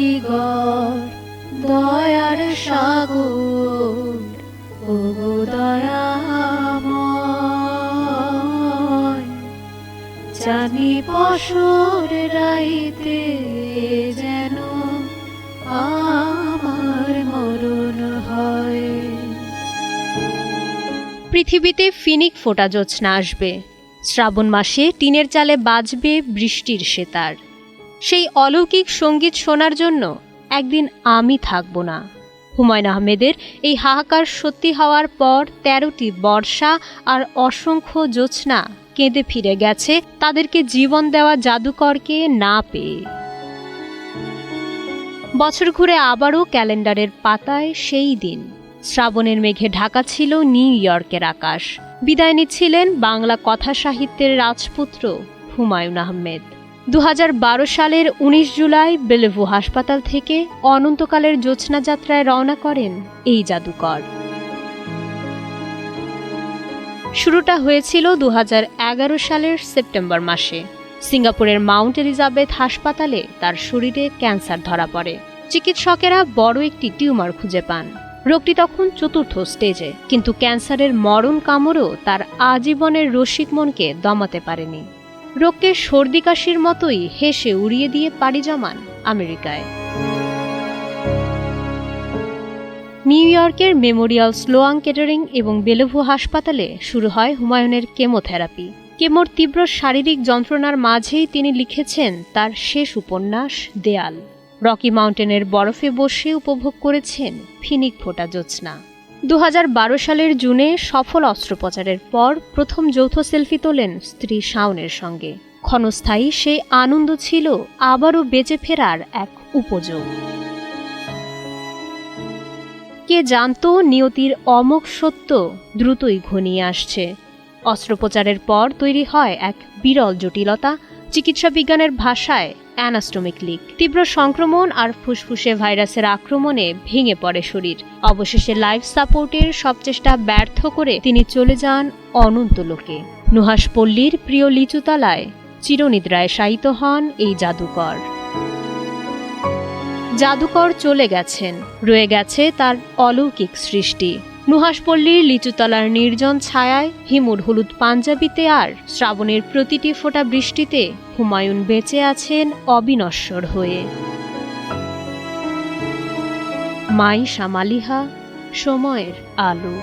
কারিগর, দয়ার সাগর ওগো দয়াময়। জানি পশুর রাইতে যেন আমার মরণ হয়। পৃথিবীতে ফিনিক ফোটা জ্যোৎস্না আসবে। শ্রাবণ মাসে টিনের চালে বাজবে বৃষ্টির সেতার। সেই অলৌকিক সঙ্গীত শোনার জন্য একদিন আমি থাকব না। হুমায়ূন আহমেদের এই হাহাকার সত্যি হওয়ার পর ১৩টি বর্ষা আর অসংখ্য জ্যোৎস্না কেঁদে ফিরে গেছে তাদেরকে জীবন দেওয়া জাদুকরকে না পেয়ে। বছর ঘুরে আবারও ক্যালেন্ডারের পাতায় সেই দিন। শ্রাবণের মেঘে ঢাকা ছিল নিউ ইয়র্কের আকাশ। বিদায় নিচ্ছিলেন বাংলা কথা সাহিত্যের রাজপুত্র হুমায়ূন আহমেদ। ২০১২ সালের ১৯ জুলাই বেলেভু হাসপাতাল থেকে অনন্তকালের জ্যোৎস্না যাত্রায় রওনা করেন এই জাদুকর। শুরুটা হয়েছিল ২০১১ সালের সেপ্টেম্বর মাসে। সিঙ্গাপুরের মাউন্ট এলিজাবেথ হাসপাতালে তার শরীরে ক্যান্সার ধরা পড়ে। চিকিৎসকেরা বড় একটি টিউমার খুঁজে পান। রোগটি তখন ৪র্থ স্টেজে, কিন্তু ক্যান্সারের মরণ কামড়ও তার আজীবনের রসিক মনকে দমাতে পারেনি। রোগকে সর্দি কাশির মতোই হেসে উড়িয়ে দিয়ে পাড়ি জমান আমেরিকায়। নিউ ইয়র্কের মেমোরিয়াল স্লোয়ান কেটারিং এবং বেলেভু হাসপাতালে শুরু হয় হুমায়ূনের কেমোথেরাপি। কেমোর তীব্র শারীরিক যন্ত্রণার মাঝেই তিনি লিখেছেন তার শেষ উপন্যাস দেয়াল। রকি মাউন্টেনের বরফে বসে উপভোগ করেছেন ফিনিক ফোটা জ্যোৎস্না। ২০১২ সালের জুনে সফল অস্ত্রোপচারের পর প্রথম যৌথ সেলফি তোলেন স্ত্রী শাওনের সঙ্গে। ক্ষণস্থায়ী সেই আনন্দ ছিল আবারও বেঁচে ফেরার এক উপযোগ। কে জানতো নিয়তির অমোঘ সত্য দ্রুতই ঘনিয়ে আসছে। অস্ত্রোপচারের পর তৈরি হয় এক বিরল জটিলতা, চিকিৎসা বিজ্ঞানের ভাষায় অ্যানাস্টমিক লিক। তীব্র সংক্রমণ আর ফুসফুসে ভাইরাসের আক্রমণে ভেঙে পড়ে শরীর। অবশেষে লাইফ সাপোর্টের সব চেষ্টা ব্যর্থ করে তিনি চলে যান অনন্ত লোকে। নুহাশপল্লীর প্রিয় লিচুতলায় চিরনিদ্রায় শায়িত হন এই জাদুকর। জাদুকর চলে গেছেন, রয়ে গেছে তার অলৌকিক সৃষ্টি। নুহাশপল্লীর লিচুতলার নির্জন ছায়ায়, হিমুর হলুদ পাঞ্জাবিতে আর শ্রাবণের প্রতিটি ফোঁটা বৃষ্টিতে হুমায়ূন বেঁচে আছেন অবিনশ্বর হয়ে। মাইশা মালিহা, সময়ের আলো।